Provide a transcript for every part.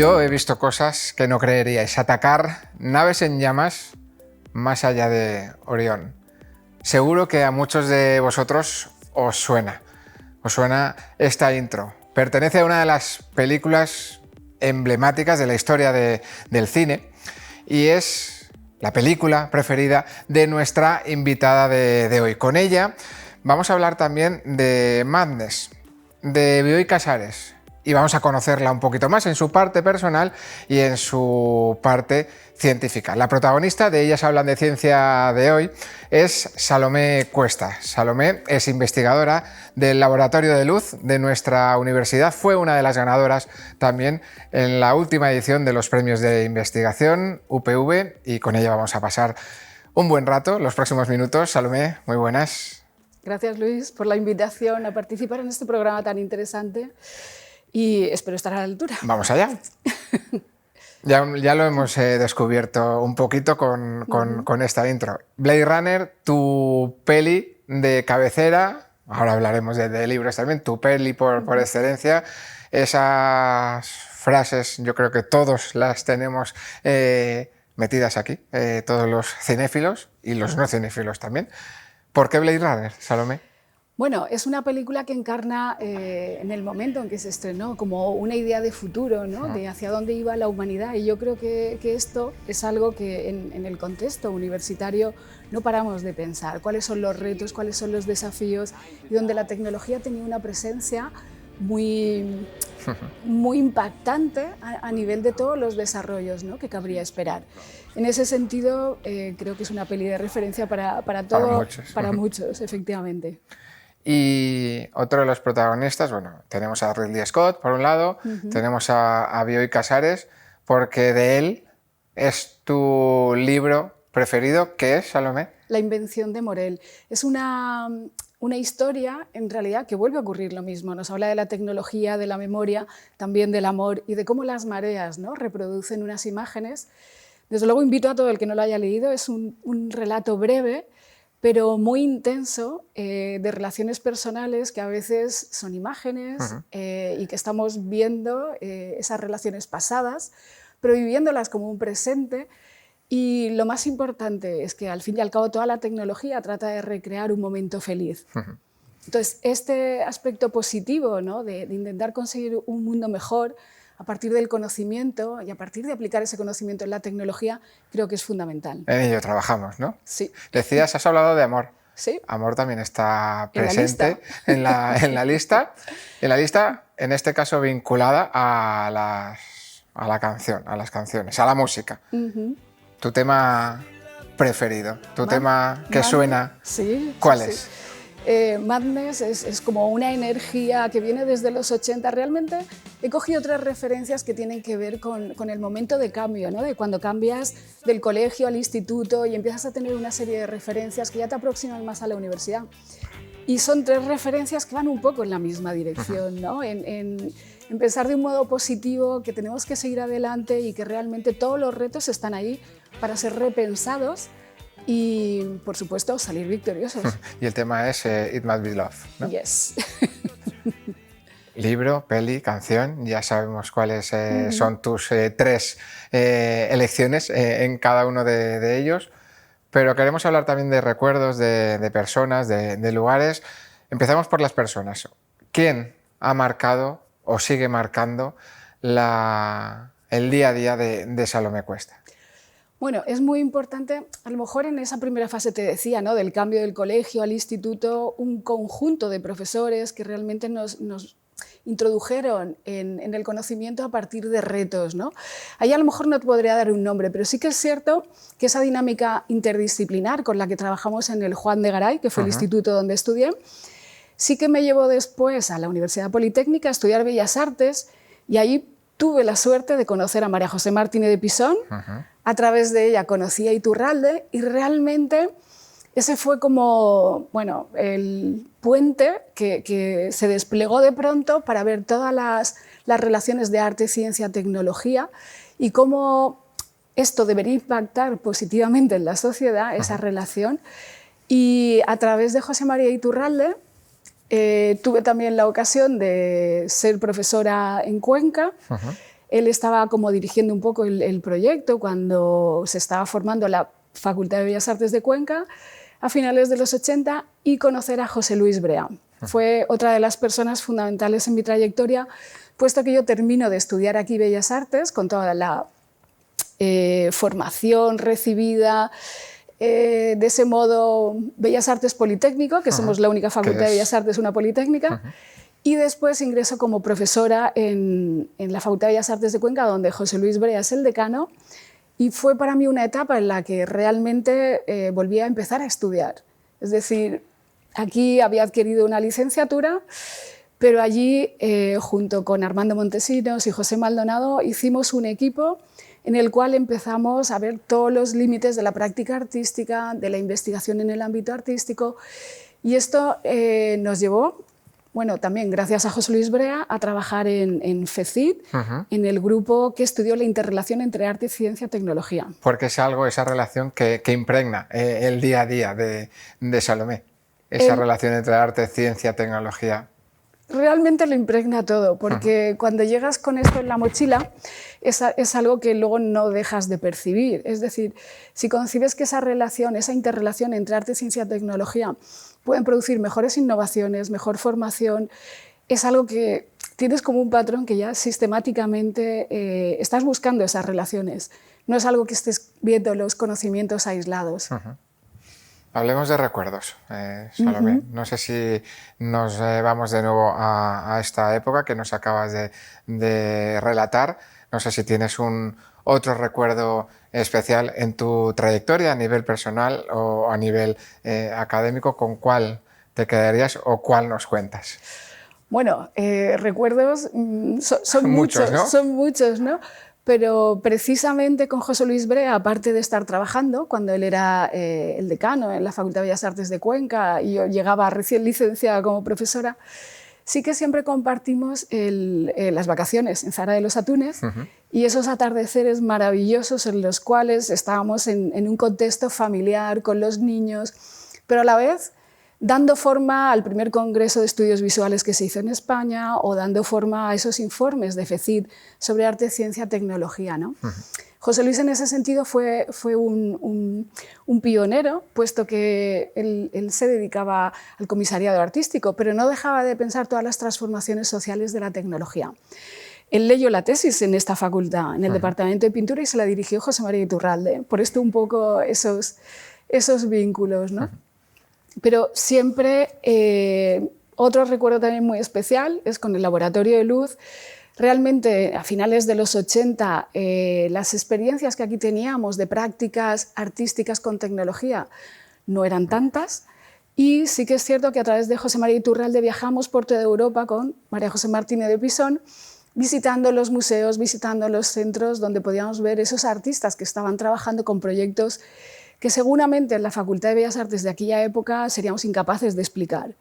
Yo he visto cosas que no creeríais. Atacar naves en llamas más allá de Orión. Seguro que a muchos de vosotros os suena. Os suena esta intro. Pertenece a una de las películas emblemáticas de la historia del cine y es la película preferida de nuestra invitada de hoy. Con ella vamos a hablar también de Madness, de Bioy Casares, y vamos a conocerla un poquito más en su parte personal y en su parte científica. La protagonista de Ellas Hablan de Ciencia de hoy es Salomé Cuesta. Salomé es investigadora del Laboratorio de Luz de nuestra universidad. Fue una de las ganadoras también en la última edición de los premios de investigación UPV y con ella vamos a pasar un buen rato los próximos minutos. Salomé, muy buenas. Gracias, Luis, por la invitación a participar en este programa tan interesante y espero estar a la altura. Vamos allá. Ya lo hemos descubierto un poquito con esta intro. Blade Runner, tu peli de cabecera, ahora hablaremos de libros también, tu peli por excelencia. Esas frases yo creo que todos las tenemos metidas aquí, todos los cinéfilos y los no cinéfilos también. ¿Por qué Blade Runner, Salomé? Bueno, es una película que encarna en el momento en que se estrenó como una idea de futuro, ¿no? De hacia dónde iba la humanidad, y yo creo que esto es algo que en el contexto universitario no paramos de pensar, cuáles son los retos, cuáles son los desafíos, y donde la tecnología tenía una presencia muy impactante a nivel de todos los desarrollos, ¿no?, que cabría esperar. En ese sentido, creo que es una peli de referencia para muchos, efectivamente. Y otro de los protagonistas, bueno, tenemos a Ridley Scott por un lado, tenemos a Bioy Casares, porque de él es tu libro preferido, ¿qué es, Salomé? La invención de Morel. Es una historia, en realidad, que vuelve a ocurrir lo mismo. Nos habla de la tecnología, de la memoria, también del amor y de cómo las mareas, ¿no?, reproducen unas imágenes. Desde luego invito a todo el que no lo haya leído, es un relato breve, pero muy intenso, de relaciones personales que a veces son imágenes y que estamos viendo esas relaciones pasadas, pero viviéndolas como un presente. Y lo más importante es que al fin y al cabo toda la tecnología trata de recrear un momento feliz. Entonces, este aspecto positivo, ¿no?, de intentar conseguir un mundo mejor a partir del conocimiento y a partir de aplicar ese conocimiento en la tecnología, creo que es fundamental. En ello trabajamos, ¿no? Sí. Decías, has hablado de amor. Sí. Amor también está presente en la lista. En la lista, en este caso, vinculada a la canción, a las canciones, a la música. Tu tema preferido, tu tema que suena, sí, ¿cuál sí, es? Sí. Madness es como una energía que viene desde los 80. Realmente he cogido 3 referencias que tienen que ver con el momento de cambio, ¿no?, de cuando cambias del colegio al instituto y empiezas a tener una serie de referencias que ya te aproximan más a la universidad. Y son 3 referencias que van un poco en la misma dirección, ¿no?, en pensar de un modo positivo, que tenemos que seguir adelante y que realmente todos los retos están ahí para ser repensados y, por supuesto, salir victoriosos. Y el tema es It Must Be Love, ¿no? Yes. Libro, peli, canción, ya sabemos cuáles son tus 3 elecciones en cada uno de ellos, pero queremos hablar también de recuerdos, de personas, de lugares. Empezamos por las personas. ¿Quién ha marcado o sigue marcando el día a día de Salomé Cuesta? Bueno, es muy importante, a lo mejor en esa primera fase te decía, ¿no?, del cambio del colegio al instituto, un conjunto de profesores que realmente nos introdujeron en el conocimiento a partir de retos, ¿no? Ahí a lo mejor no te podría dar un nombre, pero sí que es cierto que esa dinámica interdisciplinar con la que trabajamos en el Juan de Garay, que fue el instituto donde estudié, sí que me llevó después a la Universidad Politécnica a estudiar Bellas Artes, y ahí tuve la suerte de conocer a María José Martínez de Pisón. A través de ella conocí a Iturralde y realmente ese fue como, bueno, el puente que se desplegó de pronto para ver todas las relaciones de arte, ciencia, tecnología y cómo esto debería impactar positivamente en la sociedad, esa relación. Y a través de José María Iturralde tuve también la ocasión de ser profesora en Cuenca. Él estaba como dirigiendo un poco el proyecto cuando se estaba formando la Facultad de Bellas Artes de Cuenca a finales de los 80 y conocer a José Luis Brea. Fue otra de las personas fundamentales en mi trayectoria, puesto que yo termino de estudiar aquí Bellas Artes con toda la formación recibida, de ese modo Bellas Artes Politécnico, que somos la única facultad de Bellas Artes, una politécnica, y después ingreso como profesora en la Facultad de Bellas Artes de Cuenca, donde José Luis Brea es el decano, y fue para mí una etapa en la que realmente volví a empezar a estudiar. Es decir, aquí había adquirido una licenciatura, pero allí, junto con Armando Montesinos y José Maldonado, hicimos un equipo en el cual empezamos a ver todos los límites de la práctica artística, de la investigación en el ámbito artístico, y esto nos llevó, bueno, también gracias a José Luis Brea, a trabajar en FECIT, en el grupo que estudió la interrelación entre arte, ciencia y tecnología. Porque es algo, esa relación que impregna el día a día de Salomé, esa relación entre arte, ciencia, tecnología. Realmente lo impregna todo, porque cuando llegas con esto en la mochila es algo que luego no dejas de percibir. Es decir, si concibes que esa relación, esa interrelación entre arte, ciencia y tecnología pueden producir mejores innovaciones, mejor formación, es algo que tienes como un patrón que ya sistemáticamente estás buscando esas relaciones. No es algo que estés viendo los conocimientos aislados. Hablemos de recuerdos, Salomé. No sé si nos vamos de nuevo a esta época que nos acabas de relatar. No sé si tienes otro recuerdo especial en tu trayectoria a nivel personal o a nivel académico. ¿Con cuál te quedarías o cuál nos cuentas? Bueno, recuerdos son muchos, ¿no? Son muchos, ¿no? Pero precisamente con José Luis Brea, aparte de estar trabajando, cuando él era el decano en la Facultad de Bellas Artes de Cuenca y yo llegaba recién licenciada como profesora, sí que siempre compartimos las vacaciones en Zara de los Atunes y esos atardeceres maravillosos en los cuales estábamos en un contexto familiar con los niños, pero a la vez dando forma al primer congreso de estudios visuales que se hizo en España o dando forma a esos informes de FECIT sobre arte, ciencia, tecnología, ¿no? José Luis en ese sentido fue un pionero, puesto que él se dedicaba al comisariado artístico, pero no dejaba de pensar todas las transformaciones sociales de la tecnología. Él leyó la tesis en esta facultad, en el Departamento de Pintura, y se la dirigió José María Iturralde. Por esto un poco esos vínculos, ¿no? Pero siempre, otro recuerdo también muy especial es con el Laboratorio de Luz. Realmente, a finales de los 80, las experiencias que aquí teníamos de prácticas artísticas con tecnología no eran tantas. Y sí que es cierto que a través de José María Iturralde viajamos por toda Europa con María José Martínez de Pisón, visitando los museos, visitando los centros donde podíamos ver esos artistas que estaban trabajando con proyectos que seguramente en la Facultad de Bellas Artes de aquella época seríamos incapaces de explicar,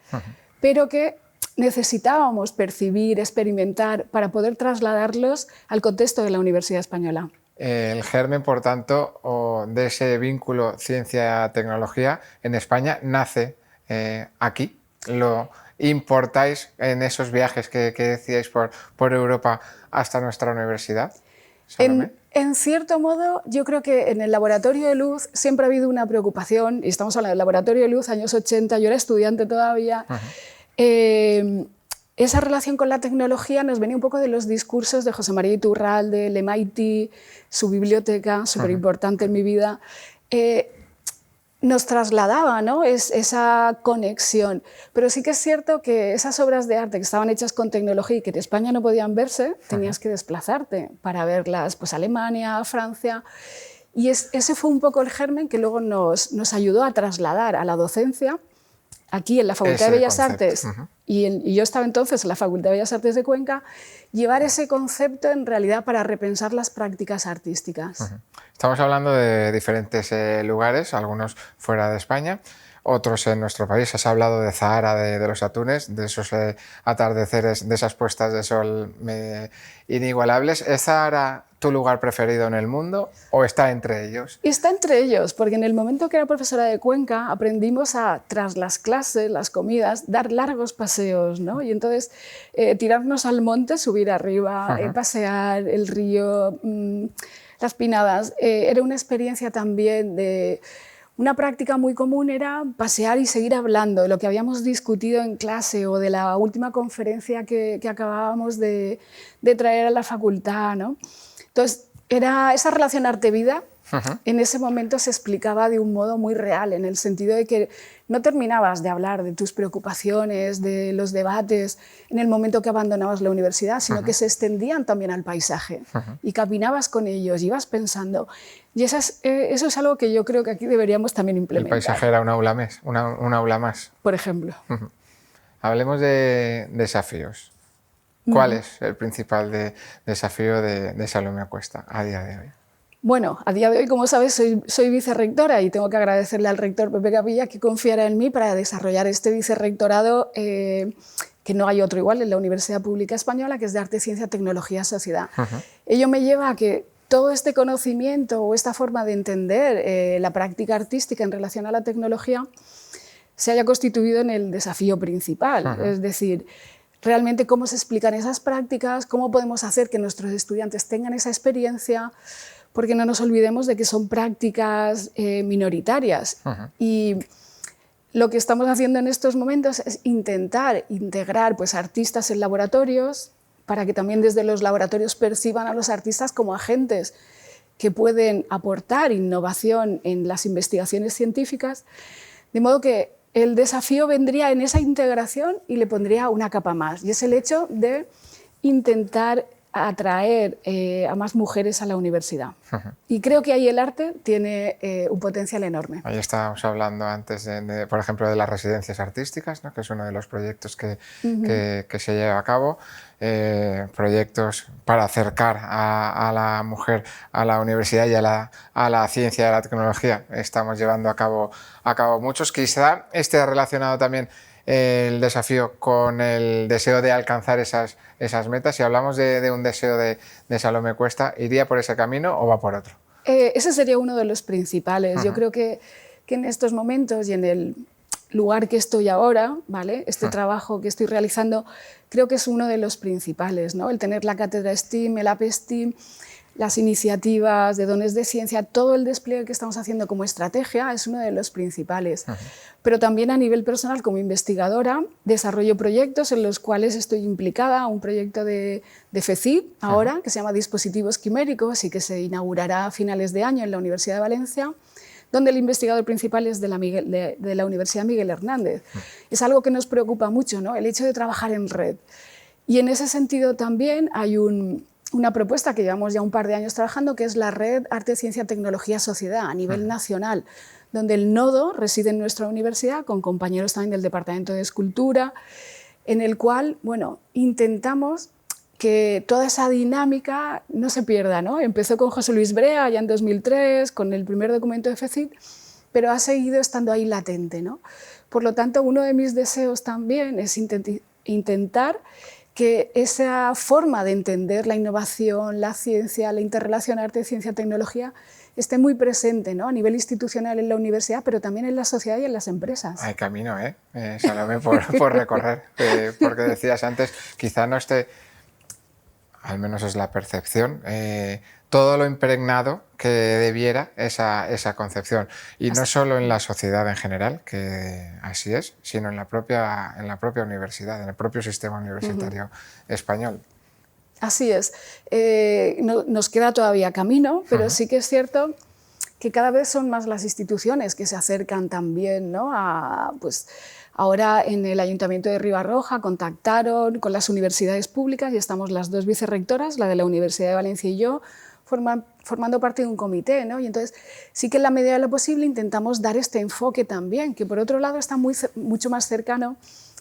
pero que necesitábamos percibir, experimentar, para poder trasladarlos al contexto de la Universidad Española. El germen, por tanto, de ese vínculo ciencia-tecnología en España nace aquí. Lo importáis en esos viajes que decíais por Europa hasta nuestra universidad. En cierto modo, yo creo que en el Laboratorio de Luz siempre ha habido una preocupación, y estamos hablando del Laboratorio de Luz, años 80, yo era estudiante todavía. Esa relación con la tecnología nos venía un poco de los discursos de José María Iturralde, el MIT, su biblioteca, súper importante en mi vida. Nos trasladaba, ¿no? esa conexión. Pero sí que es cierto que esas obras de arte que estaban hechas con tecnología y que en España no podían verse, tenías que desplazarte para verlas, pues, a Alemania, a Francia. Y ese fue un poco el germen que luego nos ayudó a trasladar a la docencia aquí en la Facultad de Bellas Artes, y yo estaba entonces en la Facultad de Bellas Artes de Cuenca, llevar ese concepto en realidad para repensar las prácticas artísticas. Estamos hablando de diferentes lugares, algunos fuera de España. otros en nuestro país. Has hablado de Zahara, de los atunes, de esos atardeceres, de esas puestas de sol inigualables. ¿Es Zahara tu lugar preferido en el mundo o está entre ellos? Está entre ellos, porque en el momento que era profesora de Cuenca aprendimos a, tras las clases, las comidas, dar largos paseos, ¿no? Y entonces tirarnos al monte, subir arriba, pasear el río, las pinadas. Era una experiencia también de... Una práctica muy común era pasear y seguir hablando de lo que habíamos discutido en clase o de la última conferencia que acabábamos de traer a la facultad, ¿no? Entonces, era esa relación arte-vida, en ese momento se explicaba de un modo muy real, en el sentido de que no terminabas de hablar de tus preocupaciones, de los debates, en el momento que abandonabas la universidad, sino que se extendían también al paisaje y caminabas con ellos, ibas pensando. Y eso es algo que yo creo que aquí deberíamos también implementar. El paisaje era un aula más. Por ejemplo. Hablemos de desafíos. ¿Cuál es el principal desafío de Salomé Cuesta a día de hoy? Bueno, a día de hoy, como sabes, soy vicerrectora y tengo que agradecerle al rector Pepe Capilla que confiara en mí para desarrollar este vicerrectorado que no hay otro igual en la Universidad Pública Española, que es de Arte, Ciencia, Tecnología, Sociedad. Ello me lleva a que todo este conocimiento o esta forma de entender la práctica artística en relación a la tecnología se haya constituido en el desafío principal, es decir, realmente cómo se explican esas prácticas, cómo podemos hacer que nuestros estudiantes tengan esa experiencia, porque no nos olvidemos de que son prácticas minoritarias. Y lo que estamos haciendo en estos momentos es intentar integrar pues, artistas en laboratorios para que también desde los laboratorios perciban a los artistas como agentes que pueden aportar innovación en las investigaciones científicas, de modo que el desafío vendría en esa integración y le pondría una capa más, y es el hecho de intentar atraer a más mujeres a la universidad. Y creo que ahí el arte tiene un potencial enorme. Ahí estábamos hablando antes, por ejemplo, de las residencias artísticas, ¿no? Que es uno de los proyectos que se lleva a cabo. Proyectos para acercar a la mujer a la universidad y a la ciencia y a la tecnología. Estamos llevando a cabo muchos. Quizá esté relacionado también el desafío con el deseo de alcanzar esas metas. Si hablamos de un deseo de Salomé Cuesta, ¿iría por ese camino o va por otro? Ese sería uno de los principales. Yo creo que en estos momentos y en el lugar que estoy ahora, ¿vale? Este trabajo que estoy realizando, creo que es uno de los principales, ¿no? El tener la cátedra STEAM, el AP STEAM, las iniciativas de dones de ciencia, todo el despliegue que estamos haciendo como estrategia es uno de los principales. Pero también a nivel personal, como investigadora, desarrollo proyectos en los cuales estoy implicada, un proyecto de FECID ahora, que se llama Dispositivos Quiméricos y que se inaugurará a finales de año en la Universidad de Valencia, donde el investigador principal es de la Universidad Miguel Hernández. Es algo que nos preocupa mucho, ¿no? El hecho de trabajar en red. Y en ese sentido también hay una propuesta que llevamos ya un par de años trabajando, que es la Red Arte, Ciencia, Tecnología, Sociedad a nivel nacional, donde el nodo reside en nuestra universidad, con compañeros también del Departamento de Escultura, en el cual, bueno, intentamos que toda esa dinámica no se pierda, ¿no? Empezó con José Luis Brea ya en 2003, con el primer documento de FECID, pero ha seguido estando ahí latente, ¿no? Por lo tanto, uno de mis deseos también es intentar que esa forma de entender la innovación, la ciencia, la interrelación arte, ciencia, tecnología, esté muy presente, ¿no? A nivel institucional en la universidad, pero también en la sociedad y en las empresas. Hay camino, Salomé, por recorrer, porque decías antes, quizá no esté, al menos es la percepción, todo lo impregnado que debiera esa concepción. Y no solo en la sociedad en general, que así es, sino en la propia universidad, en el propio sistema universitario español. Así es. Nos queda todavía camino, pero sí que es cierto que cada vez son más las instituciones que se acercan también, ¿no? Pues, ahora en el Ayuntamiento de Ribarroja contactaron con las universidades públicas y estamos las dos vicerrectoras, la de la Universidad de Valencia y yo, formando parte de un comité, ¿no? Y entonces sí que en la medida de lo posible intentamos dar este enfoque también, que por otro lado está mucho más cercano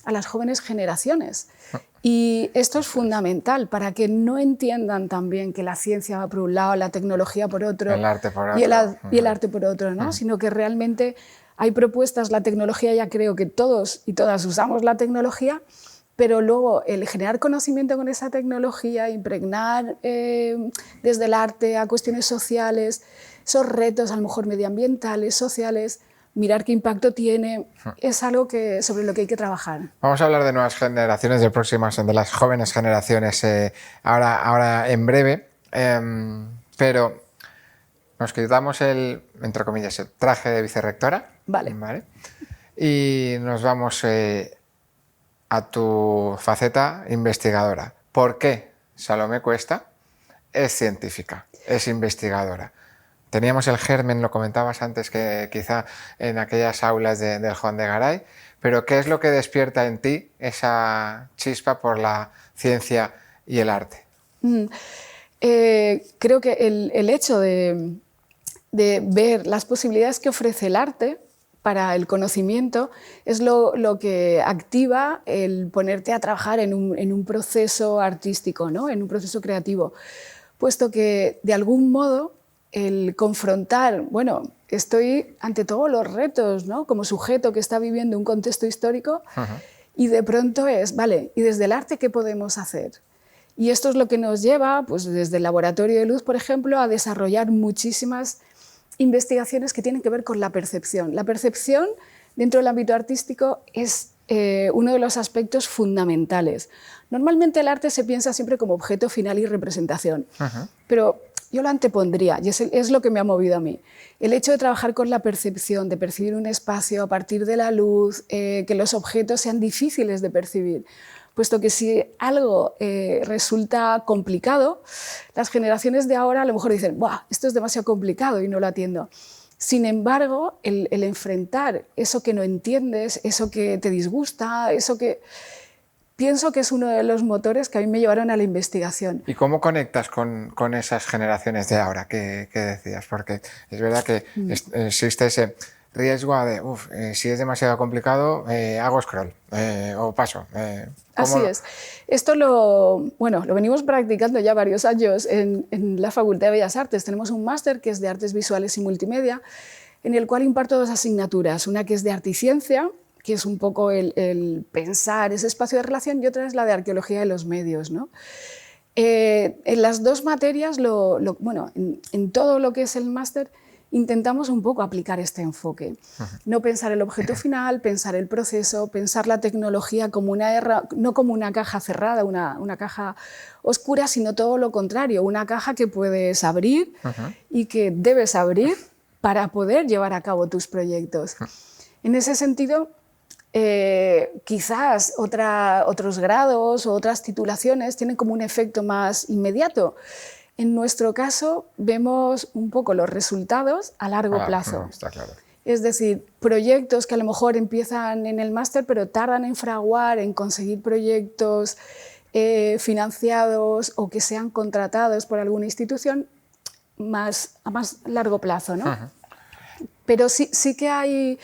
a las jóvenes generaciones. Y esto es fundamental para que no entiendan también que la ciencia va por un lado, la tecnología por otro, el arte por otro, y el arte por otro, ¿no? Sino que realmente hay propuestas, la tecnología, ya creo que todos y todas usamos la tecnología, pero luego el generar conocimiento con esa tecnología, impregnar desde el arte a cuestiones sociales, esos retos a lo mejor medioambientales, sociales, mirar qué impacto tiene, es algo sobre lo que hay que trabajar. Vamos a hablar de nuevas generaciones, de próximas, de las jóvenes generaciones, ahora en breve, pero nos quitamos entre comillas, el traje de vicerrectora. Vale. ¿Vale? Y nos vamos a tu faceta investigadora. ¿Por qué Salomé Cuesta es científica, es investigadora? Teníamos el germen, lo comentabas antes, que quizá en aquellas aulas del Juan de Garay, pero ¿qué es lo que despierta en ti esa chispa por la ciencia y el arte? Creo que el hecho de ver las posibilidades que ofrece el arte para el conocimiento es lo que activa el ponerte a trabajar en un proceso artístico, ¿no? En un proceso creativo, puesto que de algún modo el confrontar, bueno, estoy ante todos los retos, ¿no? Como sujeto que está viviendo un contexto histórico, y de pronto es, vale, ¿y desde el arte qué podemos hacer? Y esto es lo que nos lleva, pues desde el Laboratorio de Luz, por ejemplo, a desarrollar muchísimas investigaciones que tienen que ver con la percepción. La percepción dentro del ámbito artístico es uno de los aspectos fundamentales. Normalmente el arte se piensa siempre como objeto final y representación, pero yo lo antepondría, y es lo que me ha movido a mí. El hecho de trabajar con la percepción, de percibir un espacio a partir de la luz, que los objetos sean difíciles de percibir, puesto que si algo resulta complicado, las generaciones de ahora a lo mejor dicen, ¡buah, esto es demasiado complicado y no lo atiendo! Sin embargo, el enfrentar eso que no entiendes, eso que te disgusta, eso que... Pienso que es uno de los motores que a mí me llevaron a la investigación. ¿Y cómo conectas con esas generaciones de ahora que decías? Porque es verdad que existe ese riesgo de, si es demasiado complicado, hago scroll o paso. Así es. Esto lo venimos practicando ya varios años en la Facultad de Bellas Artes. Tenemos un máster que es de Artes Visuales y Multimedia, en el cual imparto 2 asignaturas. Una que es de Arte y Ciencia, que es un poco el pensar ese espacio de relación, y otra es la de Arqueología de los Medios, ¿no? En las 2 materias, en todo lo que es el máster, intentamos un poco aplicar este enfoque. No pensar el objeto final, pensar el proceso, pensar la tecnología como no como una caja cerrada, una caja oscura, sino todo lo contrario, una caja que puedes abrir y que debes abrir para poder llevar a cabo tus proyectos. En ese sentido, quizás otros grados o otras titulaciones tienen como un efecto más inmediato. En nuestro caso, vemos un poco los resultados a largo plazo. Está claro. Es decir, proyectos que a lo mejor empiezan en el máster, pero tardan en fraguar, en conseguir proyectos financiados o que sean contratados por alguna institución a más largo plazo, ¿no? Pero sí que hay...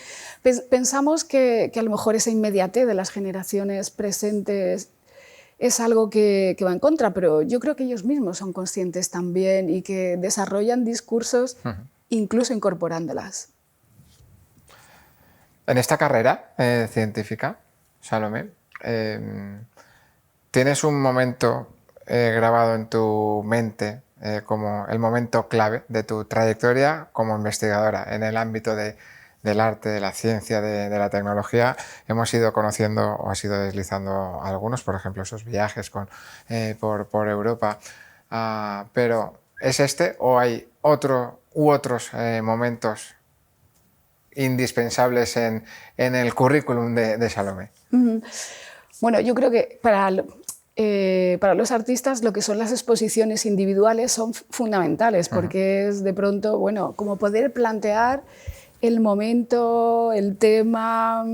Pensamos que a lo mejor esa inmediatez de las generaciones presentes es algo que va en contra, pero yo creo que ellos mismos son conscientes también y que desarrollan discursos incluso incorporándolas. En esta carrera científica, Salomé, ¿tienes un momento grabado en tu mente como el momento clave de tu trayectoria como investigadora en el ámbito del arte, de la ciencia, de la tecnología? Hemos ido conociendo o has ido deslizando algunos, por ejemplo, esos viajes por Europa, pero ¿es este o hay otros momentos indispensables en el currículum de Salomé? Bueno, yo creo que para los artistas lo que son las exposiciones individuales son fundamentales, porque es de pronto, como poder plantear el momento, el tema,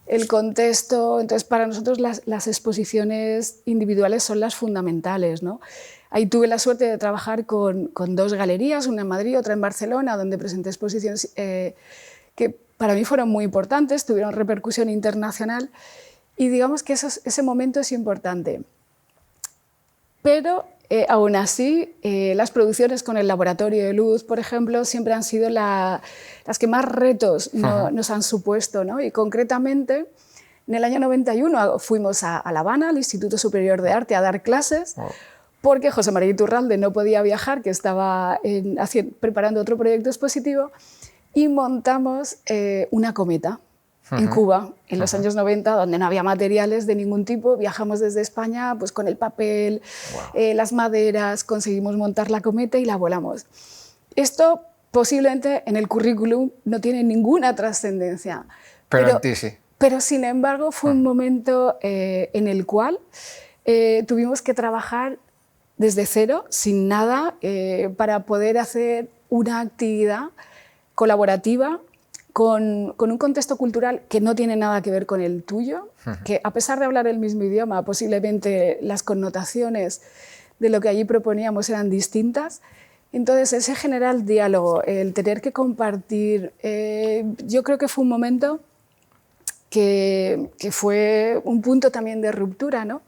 el contexto. Entonces, para nosotros las exposiciones individuales son las fundamentales, ¿no? Ahí tuve la suerte de trabajar con 2 galerías, una en Madrid, otra en Barcelona, donde presenté exposiciones que para mí fueron muy importantes, tuvieron repercusión internacional, y digamos que ese momento es importante. Pero Aún así, las producciones con el laboratorio de luz, por ejemplo, siempre han sido las que más retos nos han supuesto, ¿no? Y concretamente, en el año 91 fuimos a La Habana, al Instituto Superior de Arte, a dar clases, porque José María Iturralde no podía viajar, que estaba preparando otro proyecto expositivo, y montamos una cometa en Cuba, en los años 90, donde no había materiales de ningún tipo. Viajamos desde España pues, con el papel, las maderas, conseguimos montar la cometa y la volamos. Esto posiblemente en el currículum no tiene ninguna trascendencia. Pero en ti sí. Pero sin embargo fue un momento en el cual tuvimos que trabajar desde cero, sin nada, para poder hacer una actividad colaborativa con un contexto cultural que no tiene nada que ver con el tuyo, que a pesar de hablar el mismo idioma, posiblemente las connotaciones de lo que allí proponíamos eran distintas. Entonces, ese general diálogo, el tener que compartir, yo creo que fue un momento que fue un punto también de ruptura, ¿no?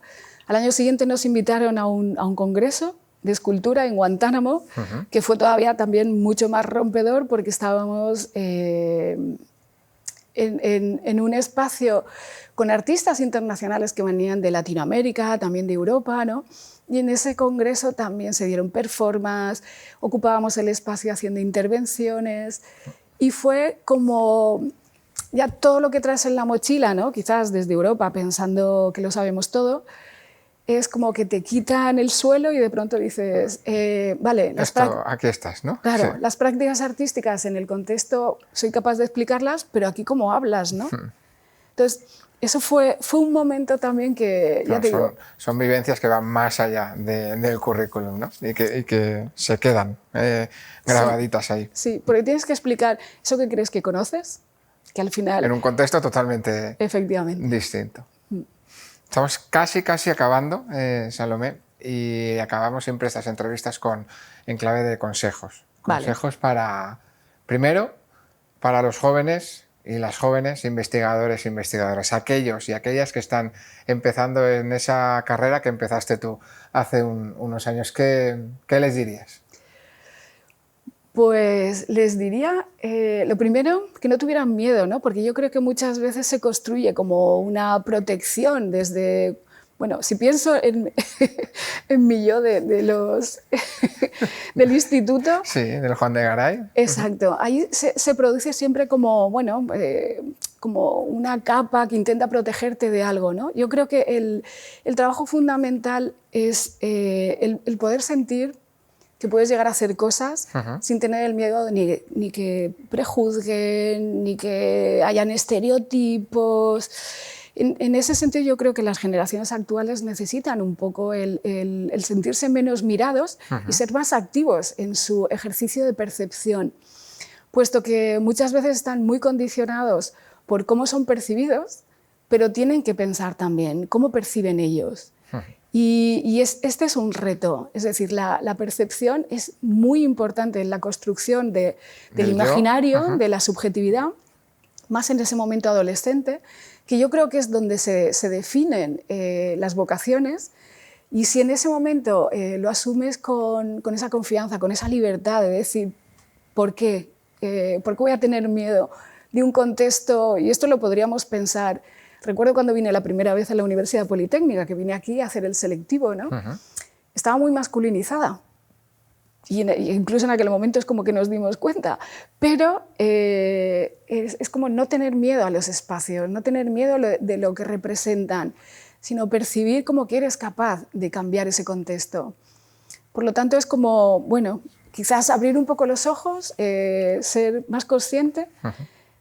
Al año siguiente nos invitaron a un congreso de escultura en Guantánamo, que fue todavía también mucho más rompedor porque estábamos en un espacio con artistas internacionales que venían de Latinoamérica, también de Europa, ¿no? Y en ese congreso también se dieron performances, ocupábamos el espacio haciendo intervenciones y fue como ya todo lo que traes en la mochila, ¿no? Quizás desde Europa pensando que lo sabemos todo, es como que te quitan el suelo y de pronto dices, vale, aquí estás, ¿no? Claro, Sí. las prácticas artísticas en el contexto soy capaz de explicarlas, pero aquí cómo hablas, ¿no? Entonces, eso fue un momento también que, ya te digo... Son vivencias que van más allá del currículum, ¿no? Y que se quedan grabaditas ahí. Sí, porque tienes que explicar eso que crees que conoces, que al final... En un contexto totalmente efectivamente distinto. Estamos casi acabando, Salomé, y acabamos siempre estas entrevistas en clave de consejos. Consejos para, primero, para los jóvenes y las jóvenes investigadores e investigadoras, aquellos y aquellas que están empezando en esa carrera que empezaste tú hace unos años. ¿Qué les dirías? Pues les diría, lo primero, que no tuvieran miedo, ¿no? Porque yo creo que muchas veces se construye como una protección desde... Bueno, si pienso en mi yo del instituto... Sí, del Juan de Garay. Exacto. Ahí se produce siempre como, bueno, como una capa que intenta protegerte de algo, ¿no? Yo creo que el trabajo fundamental es el poder sentir que puedes llegar a hacer cosas sin tener el miedo ni que prejuzguen, ni que hayan estereotipos. En ese sentido, yo creo que las generaciones actuales necesitan un poco el sentirse menos mirados y ser más activos en su ejercicio de percepción, puesto que muchas veces están muy condicionados por cómo son percibidos, pero tienen que pensar también cómo perciben ellos. Y este es un reto, es decir, la percepción es muy importante en la construcción del imaginario, de la subjetividad, más en ese momento adolescente, que yo creo que es donde se definen las vocaciones, y si en ese momento lo asumes con esa confianza, con esa libertad de decir, ¿por qué? ¿Por qué voy a tener miedo de un contexto? Y esto lo podríamos pensar. Recuerdo cuando vine la primera vez a la Universidad Politécnica, que vine aquí a hacer el selectivo, ¿no? Estaba muy masculinizada. Y incluso en aquel momento es como que nos dimos cuenta. Pero es como no tener miedo a los espacios, no tener miedo de lo que representan, sino percibir como que eres capaz de cambiar ese contexto. Por lo tanto, es como, bueno, quizás abrir un poco los ojos, ser más consciente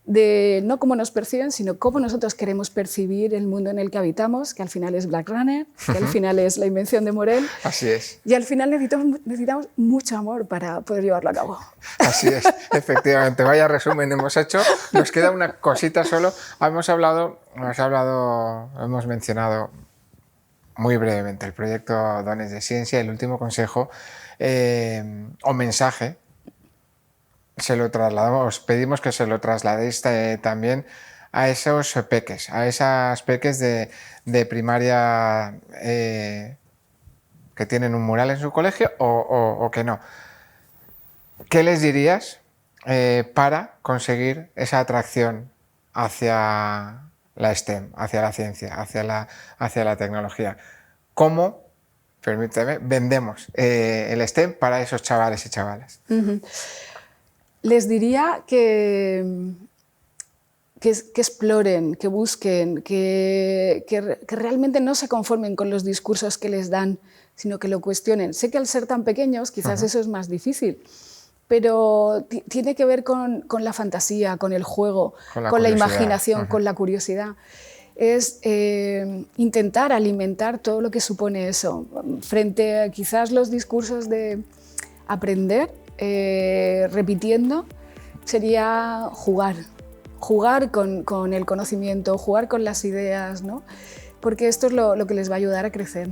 de no cómo nos perciben, sino cómo nosotros queremos percibir el mundo en el que habitamos, que al final es Blade Runner, que al final es la invención de Morel. Así es. Y al final necesitamos mucho amor para poder llevarlo a cabo. Así es, efectivamente. Vaya resumen hemos hecho. Nos queda una cosita solo. Hemos mencionado muy brevemente el proyecto Dones de Ciencia. El último consejo o mensaje se lo trasladamos, pedimos que se lo trasladéis también a esos peques, a esas peques de primaria que tienen un mural en su colegio o que no. ¿Qué les dirías para conseguir esa atracción hacia la STEM, hacia la ciencia, hacia la tecnología? ¿Cómo, permíteme, vendemos el STEM para esos chavales y chavalas? Les diría que exploren, que busquen, que realmente no se conformen con los discursos que les dan, sino que lo cuestionen. Sé que al ser tan pequeños quizás eso es más difícil, pero tiene que ver con la fantasía, con el juego, con la imaginación, con la curiosidad. Es intentar alimentar todo lo que supone eso, frente a quizás los discursos de aprender, repitiendo, sería jugar con el conocimiento, jugar con las ideas, ¿no? Porque esto es lo que les va a ayudar a crecer.